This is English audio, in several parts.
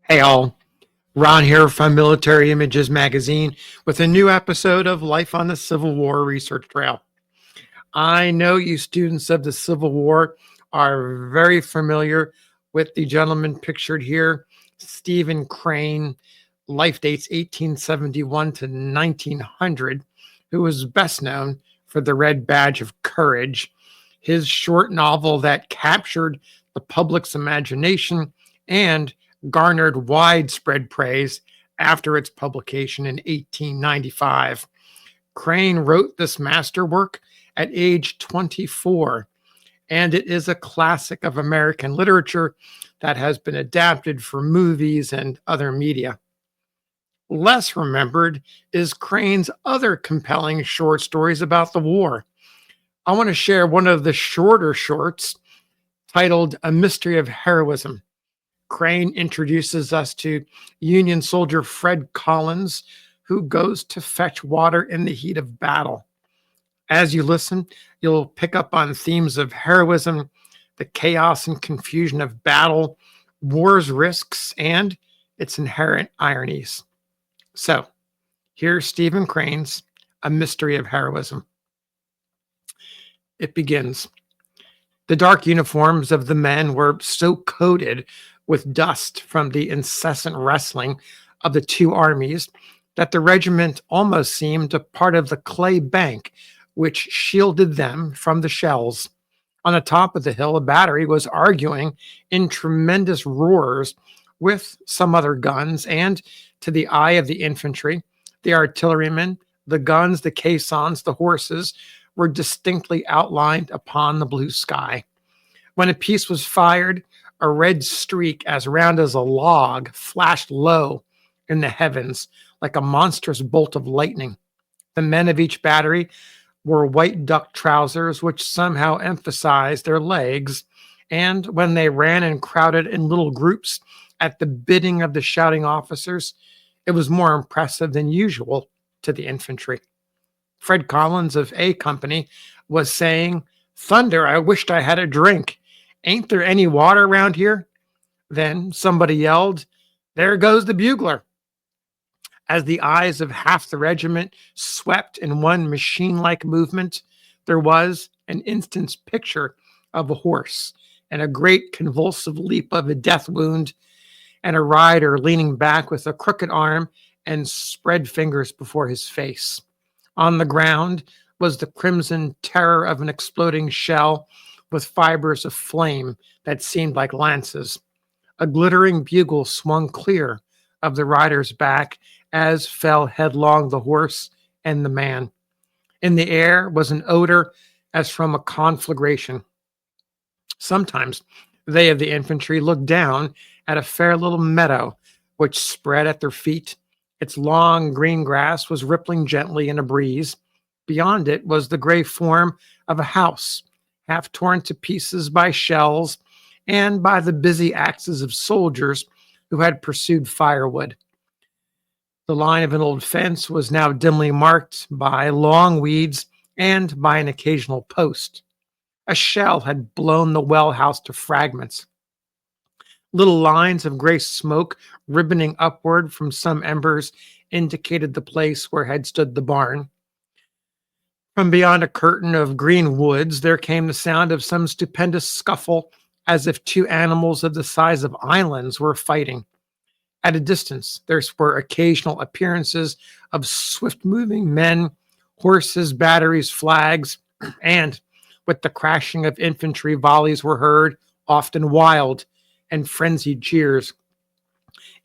Hey all, Ron here from Military Images Magazine with a new episode of Life on the Civil War Research Trail. I know you students of the Civil War are very familiar with the gentleman pictured here, Stephen Crane, life dates 1871 to 1900, who was best known for The Red Badge of Courage, his short novel that captured the public's imagination and garnered widespread praise after its publication in 1895. Crane wrote this masterwork at age 24, and it is a classic of American literature that has been adapted for movies and other media. Less remembered is Crane's other compelling short stories about the war. I want to share one of the shorter shorts titled A Mystery of Heroism. Crane introduces us to Union soldier Fred Collins, who goes to fetch water in the heat of battle. As you listen, you'll pick up on themes of heroism, the chaos and confusion of battle, war's risks, and its inherent ironies. So, here's Stephen Crane's A Mystery of Heroism. It begins. The dark uniforms of the men were so coated with dust from the incessant wrestling of the two armies that the regiment almost seemed a part of the clay bank which shielded them from the shells. On the top of the hill, a battery was arguing in tremendous roars with some other guns, and to the eye of the infantry, the artillerymen, the guns, the caissons, the horses were distinctly outlined upon the blue sky. When a piece was fired, a red streak as round as a log flashed low in the heavens like a monstrous bolt of lightning. The men of each battery wore white duck trousers, which somehow emphasized their legs, and when they ran and crowded in little groups at the bidding of the shouting officers, it was more impressive than usual to the infantry. Fred Collins of A Company was saying, "Thunder, I wished I had a drink. Ain't there any water around here?" Then somebody yelled, "There goes the bugler." As the eyes of half the regiment swept in one machine-like movement, there was an instant's picture of a horse and a great convulsive leap of a death wound, and a rider leaning back with a crooked arm and spread fingers before his face. On the ground was the crimson terror of an exploding shell with fibers of flame that seemed like lances. A glittering bugle swung clear of the rider's back as fell headlong the horse and the man. In the air was an odor as from a conflagration. Sometimes they of the infantry looked down at a fair little meadow which spread at their feet. Its long green grass was rippling gently in a breeze. Beyond it was the gray form of a house, half torn to pieces by shells and by the busy axes of soldiers who had pursued firewood. The line of an old fence was now dimly marked by long weeds and by an occasional post. A shell had blown the well house to fragments. Little lines of gray smoke ribboning upward from some embers indicated the place where had stood the barn. From beyond a curtain of green woods, there came the sound of some stupendous scuffle, as if two animals of the size of islands were fighting. At a distance, there were occasional appearances of swift-moving men, horses, batteries, flags, and, with the crashing of infantry volleys were heard, often wild and frenzied cheers.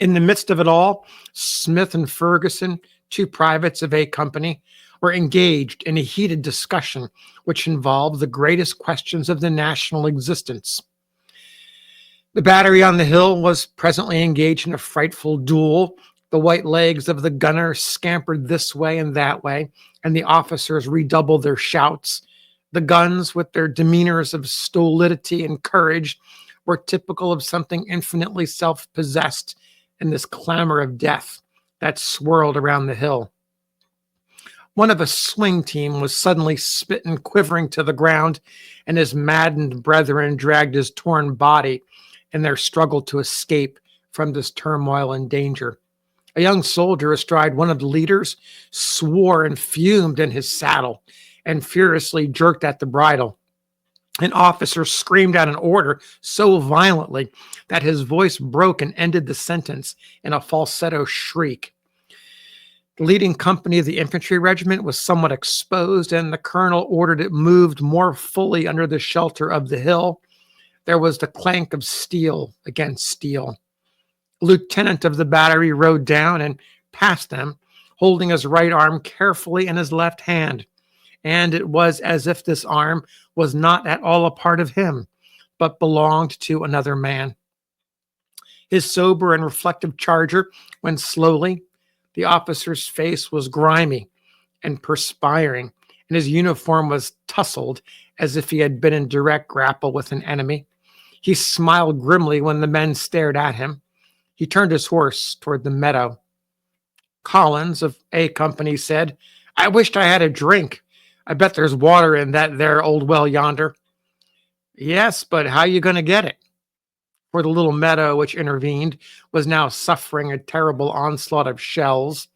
In the midst of it all, Smith and Ferguson, two privates of A Company, were engaged in a heated discussion which involved the greatest questions of the national existence. The battery on the hill was presently engaged in a frightful duel. The white legs of the gunner scampered this way and that way, and the officers redoubled their shouts. The guns, with their demeanors of stolidity and courage, were typical of something infinitely self-possessed in this clamor of death that swirled around the hill. One of a swing team was suddenly smitten quivering to the ground, and his maddened brethren dragged his torn body in their struggle to escape from this turmoil and danger. A young soldier astride one of the leaders swore and fumed in his saddle and furiously jerked at the bridle. An officer screamed out an order so violently that his voice broke and ended the sentence in a falsetto shriek. The leading company of the infantry regiment was somewhat exposed, and the colonel ordered it moved more fully under the shelter of the hill. There was the clank of steel against steel. A lieutenant of the battery rode down and passed them, holding his right arm carefully in his left hand. And it was as if this arm was not at all a part of him, but belonged to another man. His sober and reflective charger went slowly. The officer's face was grimy and perspiring, and his uniform was tousled as if he had been in direct grapple with an enemy. He smiled grimly when the men stared at him. He turned his horse toward the meadow. Collins of A Company said, "I wished I had a drink. I bet there's water in that there old well yonder." "Yes, but how you going to get it?" For the little meadow which intervened was now suffering a terrible onslaught of shells.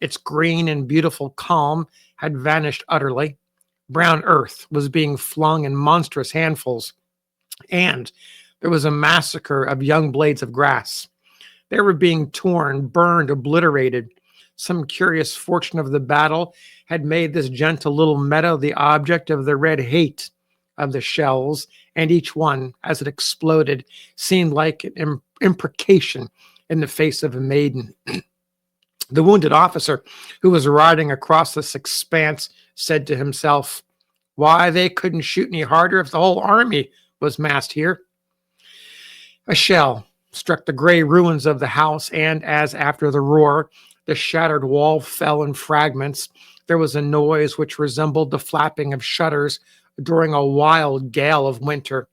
Its green and beautiful calm had vanished utterly. Brown earth was being flung in monstrous handfuls, and there was a massacre of young blades of grass. They were being torn, burned, obliterated. Some curious fortune of the battle had made this gentle little meadow the object of the red hate of the shells, and each one, as it exploded, seemed like an imprecation in the face of a maiden. The wounded officer who was riding across this expanse said to himself, "Why, they couldn't shoot any harder if the whole army was massed here." A shell struck the gray ruins of the house, and as after the roar, the shattered wall fell in fragments, there was a noise which resembled the flapping of shutters during a wild gale of winter.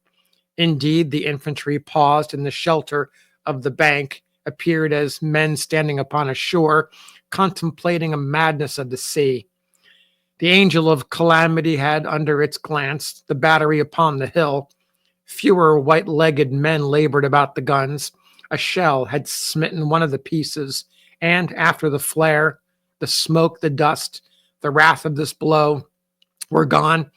Indeed, the infantry paused in the shelter of the bank, appeared as men standing upon a shore, contemplating a madness of the sea. The angel of calamity had under its glance the battery upon the hill. Fewer white-legged men labored about the guns. A shell had smitten one of the pieces, and after the flare, the smoke, the dust, the wrath of this blow were gone.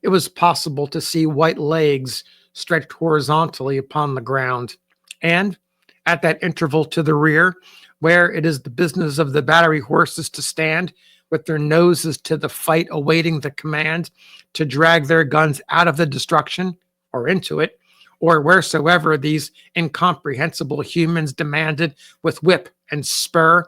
It was possible to see white legs stretched horizontally upon the ground. And at that interval to the rear, where it is the business of the battery horses to stand, with their noses to the fight, awaiting the command to drag their guns out of the destruction, or into it, or wheresoever these incomprehensible humans demanded with whip and spur.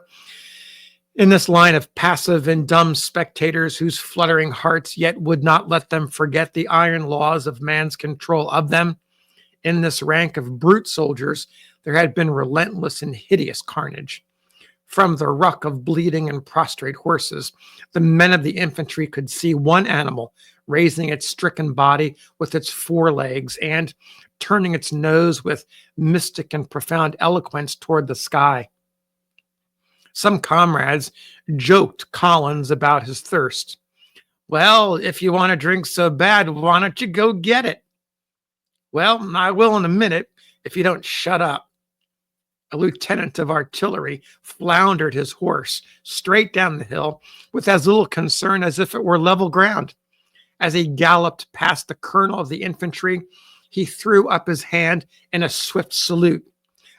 In this line of passive and dumb spectators whose fluttering hearts yet would not let them forget the iron laws of man's control of them, in this rank of brute soldiers, there had been relentless and hideous carnage. From the ruck of bleeding and prostrate horses, the men of the infantry could see one animal raising its stricken body with its forelegs and turning its nose with mystic and profound eloquence toward the sky. Some comrades joked Collins about his thirst. "Well, if you want a drink so bad, why don't you go get it?" "Well, I will in a minute, if you don't shut up." A lieutenant of artillery floundered his horse straight down the hill with as little concern as if it were level ground. As he galloped past the colonel of the infantry, he threw up his hand in a swift salute.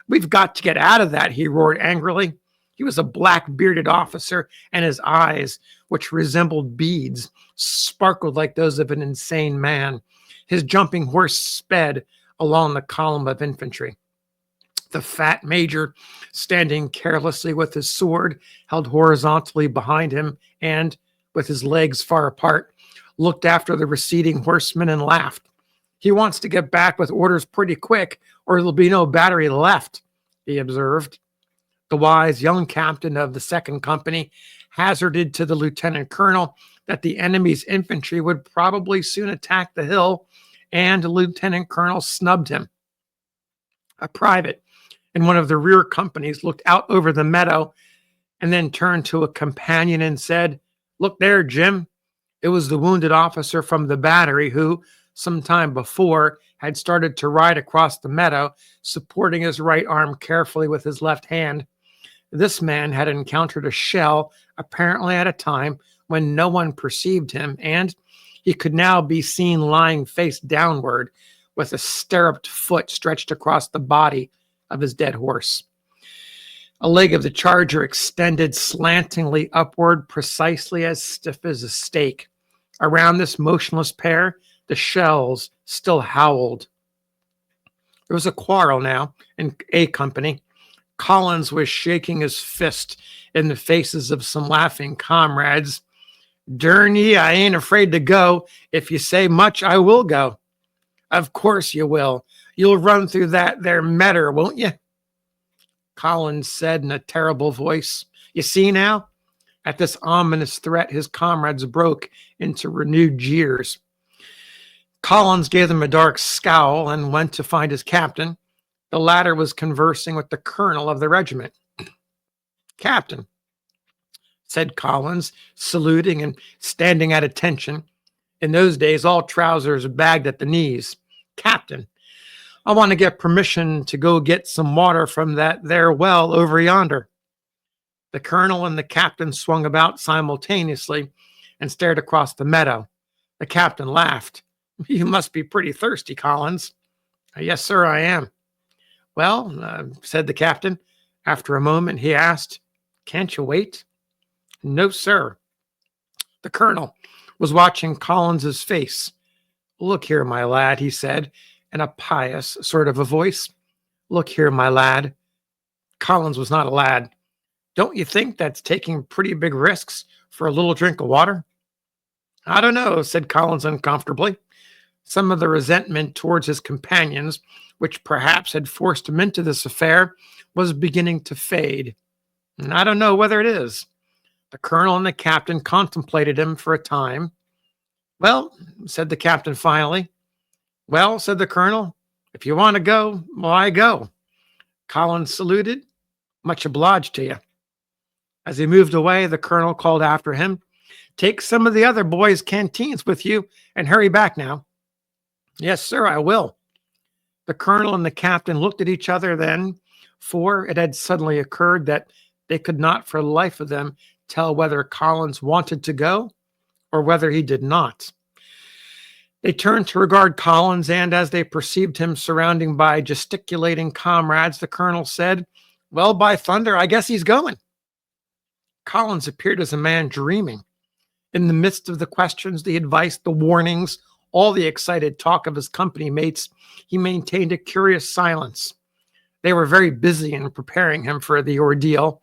"We've got to get out of that," he roared angrily. He was a black-bearded officer, and his eyes, which resembled beads, sparkled like those of an insane man. His jumping horse sped along the column of infantry. The fat major, standing carelessly with his sword held horizontally behind him and, with his legs far apart, looked after the receding horsemen and laughed. "He wants to get back with orders pretty quick, or there'll be no battery left," he observed. The wise young captain of the second company hazarded to the lieutenant colonel that the enemy's infantry would probably soon attack the hill, and the lieutenant colonel snubbed him. A private in one of the rear companies looked out over the meadow and then turned to a companion and said, "Look there, Jim." It was the wounded officer from the battery who, some time before, had started to ride across the meadow, supporting his right arm carefully with his left hand. This man had encountered a shell, apparently at a time when no one perceived him, and he could now be seen lying face downward with a stirruped foot stretched across the body of his dead horse. A leg of the charger extended slantingly upward, precisely as stiff as a stake. Around this motionless pair, the shells still howled. There was a quarrel now in A Company. Collins was shaking his fist in the faces of some laughing comrades. "Dern ye, I ain't afraid to go. If you say much, I will go." "Of course you will. You'll run through that there meadow, won't you?" Collins said in a terrible voice. "You see now?" At this ominous threat, his comrades broke into renewed jeers. Collins gave them a dark scowl and went to find his captain. The latter was conversing with the colonel of the regiment. "Captain," said Collins, saluting and standing at attention. In those days, all trousers bagged at the knees. "Captain, I want to get permission to go get some water from that there well over yonder." The colonel and the captain swung about simultaneously and stared across the meadow. The captain laughed. "You must be pretty thirsty, Collins." "Yes, sir, I am." "Well," said the captain. After a moment, he asked, "Can't you wait?" "No, sir." The colonel was watching Collins's face. "Look here, my lad," he said in a pious sort of a voice. "Look here, my lad." Collins was not a lad. "Don't you think that's taking pretty big risks for a little drink of water?" "I don't know," said Collins uncomfortably. Some of the resentment towards his companions, which perhaps had forced him into this affair, was beginning to fade. "I don't know whether it is." The colonel and the captain contemplated him for a time. "Well," said the captain finally. "Well," said the colonel, "if you want to go, why go." Collins saluted. "Much obliged to you." As he moved away, the colonel called after him, "Take some of the other boys' canteens with you and hurry back now." "Yes, sir, I will." The colonel and the captain looked at each other then, for it had suddenly occurred that they could not for the life of them tell whether Collins wanted to go or whether he did not. They turned to regard Collins, and as they perceived him surrounded by gesticulating comrades, the colonel said, "Well, by thunder, I guess he's going." Collins appeared as a man dreaming. In the midst of the questions, the advice, the warnings, all the excited talk of his company mates, he maintained a curious silence. They were very busy in preparing him for the ordeal.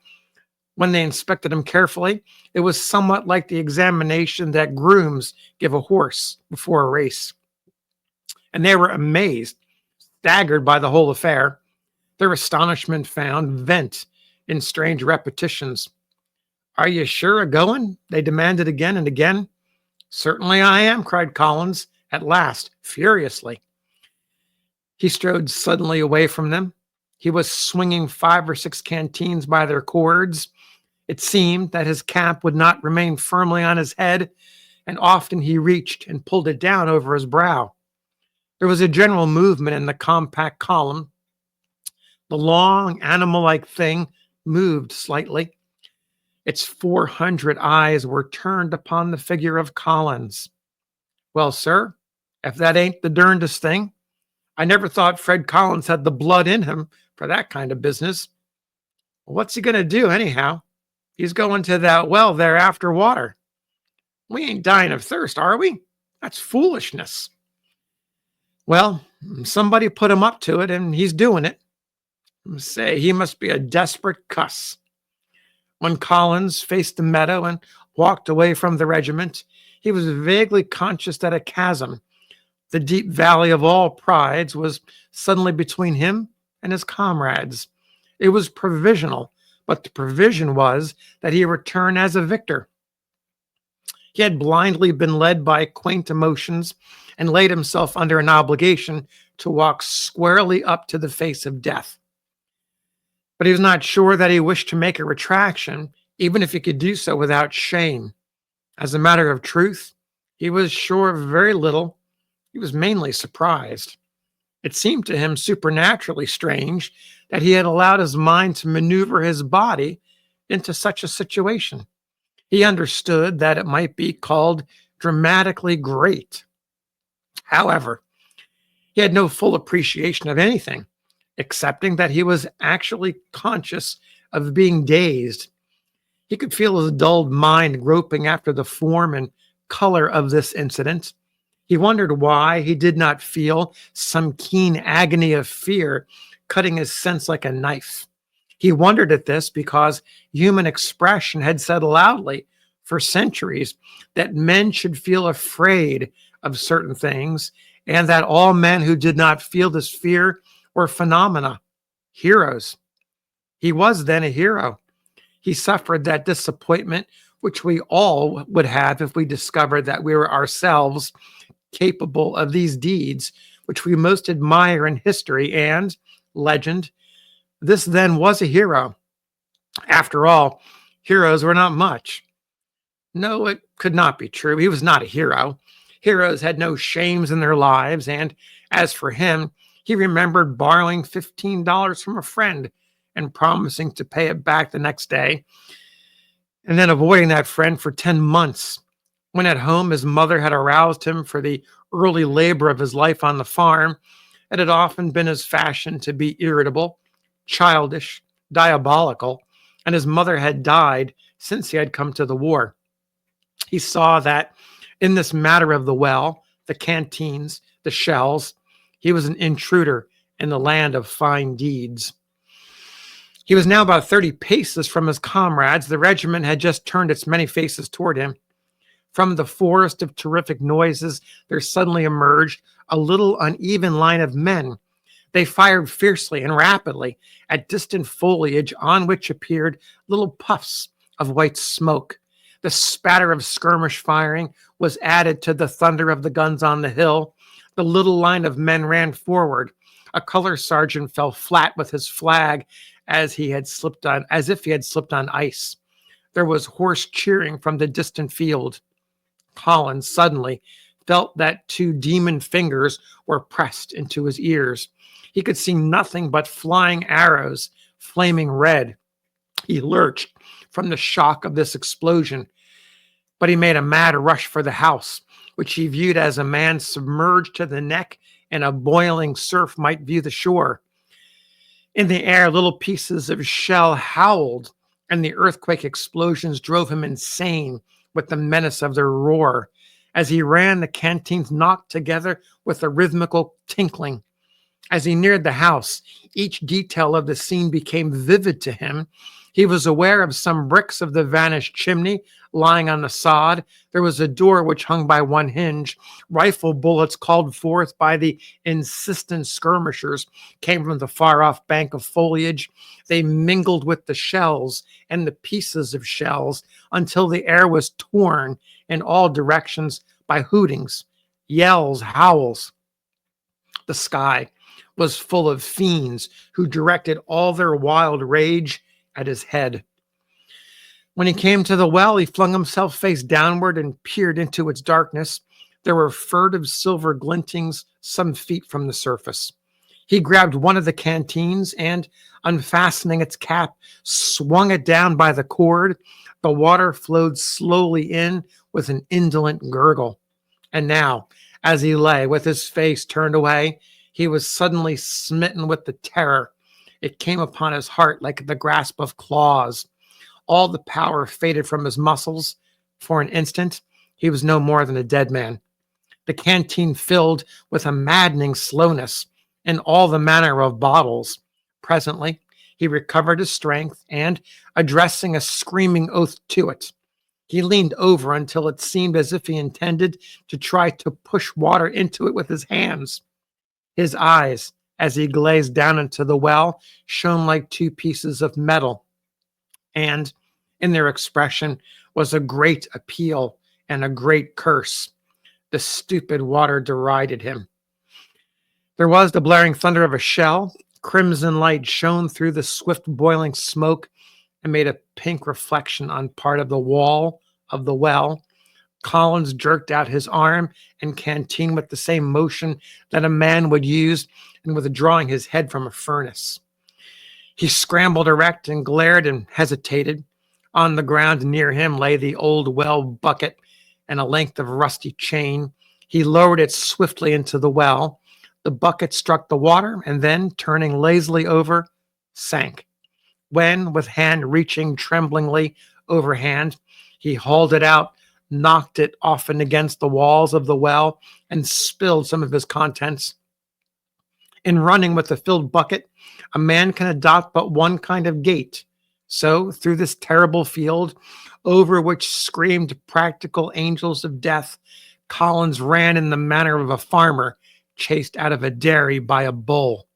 When they inspected him carefully, it was somewhat like the examination that grooms give a horse before a race. And they were amazed, staggered by the whole affair. Their astonishment found vent in strange repetitions. "Are you sure of going?" they demanded again and again. "Certainly I am," cried Collins, at last, furiously. He strode suddenly away from them. He was swinging 5 or 6 canteens by their cords. It seemed that his cap would not remain firmly on his head, and often he reached and pulled it down over his brow. There was a general movement in the compact column. The long, animal-like thing moved slightly. Its 400 eyes were turned upon the figure of Collins. "Well, sir, if that ain't the darndest thing. I never thought Fred Collins had the blood in him for that kind of business." "What's he going to do, anyhow?" "He's going to that well there after water." "We ain't dying of thirst, are we? That's foolishness." "Well, somebody put him up to it, and he's doing it. Say, he must be a desperate cuss." When Collins faced the meadow and walked away from the regiment, he was vaguely conscious that a chasm, the deep valley of all prides, was suddenly between him and his comrades. It was provisional, but the provision was that he return as a victor. He had blindly been led by quaint emotions and laid himself under an obligation to walk squarely up to the face of death. But he was not sure that he wished to make a retraction, even if he could do so without shame. As a matter of truth, he was sure of very little, He was mainly surprised. It seemed to him supernaturally strange that he had allowed his mind to maneuver his body into such a situation. He understood that it might be called dramatically great. However, he had no full appreciation of anything, excepting that he was actually conscious of being dazed. He could feel his dulled mind groping after the form and color of this incident. He wondered why he did not feel some keen agony of fear cutting his sense like a knife. He wondered at this because human expression had said loudly for centuries that men should feel afraid of certain things, and that all men who did not feel this fear were phenomena, heroes. He was then a hero. He suffered that disappointment which we all would have if we discovered that we were ourselves capable of these deeds which we most admire in history and legend. This then was a hero. After all, heroes were not much. No, it could not be true. He was not a hero. Heroes had no shames in their lives, and as for him, he remembered borrowing $15 from a friend and promising to pay it back the next day, and then avoiding that friend for 10 months. When at home, his mother had aroused him for the early labor of his life on the farm. It had often been his fashion to be irritable, childish, diabolical, and his mother had died since he had come to the war. He saw that in this matter of the well, the canteens, the shells, he was an intruder in the land of fine deeds. He was now about 30 paces from his comrades. The regiment had just turned its many faces toward him. From the forest of terrific noises, there suddenly emerged a little uneven line of men. They fired fiercely and rapidly at distant foliage on which appeared little puffs of white smoke. The spatter of skirmish firing was added to the thunder of the guns on the hill. The little line of men ran forward. A color sergeant fell flat with his flag as if he had slipped on ice. There was hoarse cheering from the distant field. Collins suddenly felt that two demon fingers were pressed into his ears. He could see nothing but flying arrows, flaming red. He lurched from the shock of this explosion, but he made a mad rush for the house, which he viewed as a man submerged to the neck in a boiling surf might view the shore. In the air, little pieces of shell howled, and the earthquake explosions drove him insane with the menace of their roar. As he ran, the canteens knocked together with a rhythmical tinkling. As he neared the house, each detail of the scene became vivid to him. He was aware of some bricks of the vanished chimney lying on the sod. There was a door which hung by one hinge. Rifle bullets called forth by the insistent skirmishers came from the far-off bank of foliage. They mingled with the shells and the pieces of shells until the air was torn in all directions by hootings, yells, howls. The sky was full of fiends who directed all their wild rage at his head. When he came to the well, he flung himself face downward and peered into its darkness. There were furtive silver glintings some feet from the surface. He grabbed one of the canteens and, unfastening its cap, swung it down by the cord. The water flowed slowly in with an indolent gurgle. And now, as he lay with his face turned away, he was suddenly smitten with the terror. It came upon his heart like the grasp of claws. All the power faded from his muscles. For an instant, he was no more than a dead man. The canteen filled with a maddening slowness and all the manner of bottles. Presently, he recovered his strength and, addressing a screaming oath to it, he leaned over until it seemed as if he intended to try to push water into it with his hands. His eyes, as he gazed down into the well, shone like two pieces of metal, and in their expression was a great appeal and a great curse. The stupid water derided him. There was the blaring thunder of a shell. Crimson light shone through the swift boiling smoke and made a pink reflection on part of the wall of the well. Collins jerked out his arm and canteen with the same motion that a man would use in withdrawing his head from a furnace. He scrambled erect and glared and hesitated. On the ground near him lay the old well bucket and a length of rusty chain. He lowered it swiftly into the well. The bucket struck the water and then, turning lazily over, sank. When, with hand reaching tremblingly over hand, he hauled it out, knocked it often against the walls of the well, and spilled some of his contents. In running with the filled bucket, a man can adopt but one kind of gait. So, through this terrible field, over which screamed practical angels of death, Collins ran in the manner of a farmer chased out of a dairy by a bull.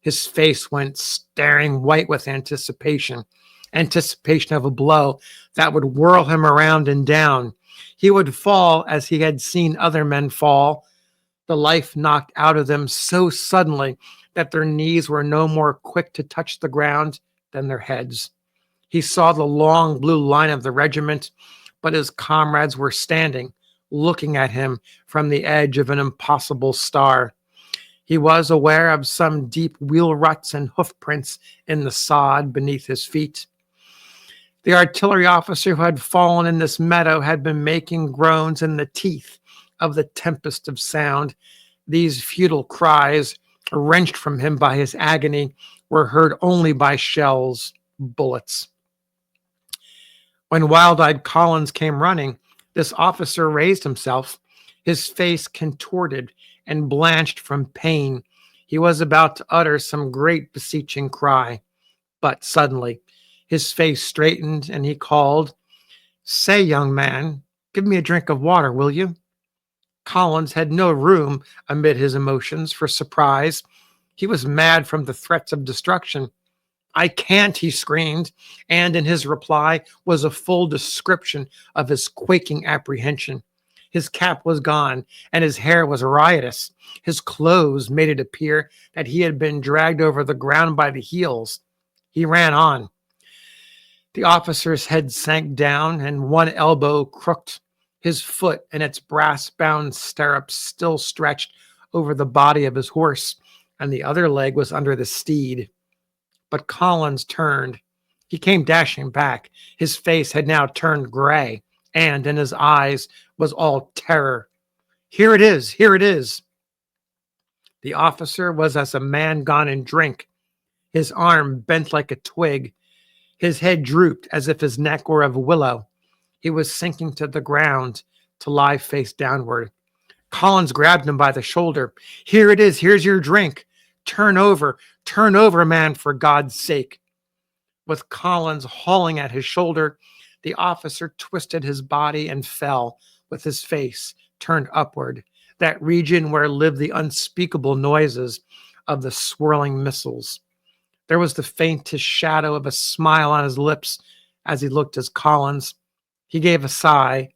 His face went staring white with anticipation of a blow that would whirl him around and down. He would fall as he had seen other men fall, the life knocked out of them so suddenly that their knees were no more quick to touch the ground than their heads. He saw the long blue line of the regiment, but his comrades were standing, looking at him from the edge of an impossible star. He was aware of some deep wheel ruts and hoof prints in the sod beneath his feet. The artillery officer who had fallen in this meadow had been making groans in the teeth of the tempest of sound. These futile cries, wrenched from him by his agony, were heard only by shells, bullets. When wild-eyed Collins came running, this officer raised himself, his face contorted and blanched from pain. He was about to utter some great beseeching cry, but suddenly his face straightened and he called, "Say, young man, give me a drink of water, will you?" Collins had no room amid his emotions for surprise. He was mad from the threats of destruction. "I can't," he screamed, and in his reply was a full description of his quaking apprehension. His cap was gone, and his hair was riotous. His clothes made it appear that he had been dragged over the ground by the heels. He ran on. The officer's head sank down, and one elbow crooked. His foot in its brass-bound stirrups still stretched over the body of his horse, and the other leg was under the steed. But Collins turned. He came dashing back. His face had now turned gray, and in his eyes was all terror. "Here it is! Here it is!" The officer was as a man gone in drink. His arm bent like a twig. His head drooped as if his neck were of willow. He was sinking to the ground to lie face downward. Collins grabbed him by the shoulder. "Here it is. Here's your drink. Turn over, man, for God's sake." With Collins hauling at his shoulder, the officer twisted his body and fell with his face turned upward, that region where lived the unspeakable noises of the swirling missiles. There was the faintest shadow of a smile on his lips as he looked at Collins. He gave a sigh,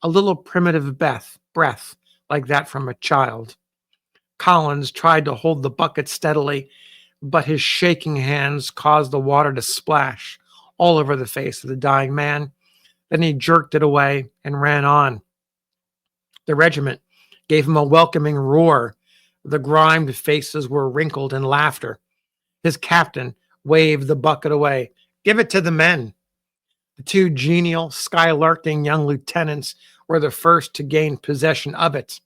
a little primitive breath like that from a child. Collins tried to hold the bucket steadily, but his shaking hands caused the water to splash all over the face of the dying man. Then he jerked it away and ran on. The regiment gave him a welcoming roar. The grimed faces were wrinkled in laughter. His captain waved the bucket away. "Give it to the men." The two genial, skylarking young lieutenants were the first to gain possession of it.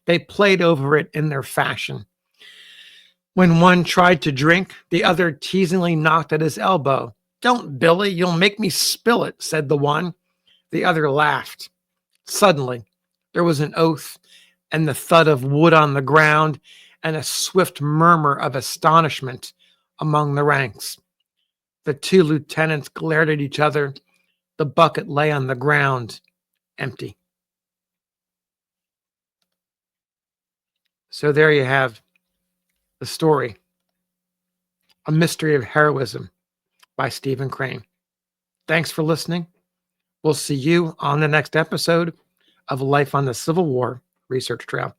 They played over it in their fashion. When one tried to drink, the other teasingly knocked at his elbow. "Don't, Billy, you'll make me spill it," said the one. The other laughed. Suddenly, there was an oath and the thud of wood on the ground and a swift murmur of astonishment among the ranks. The two lieutenants glared at each other. The bucket lay on the ground, empty. So there you have the story, A Mystery of Heroism by Stephen Crane. Thanks for listening. We'll see you on the next episode of Life on the Civil War Research Trail.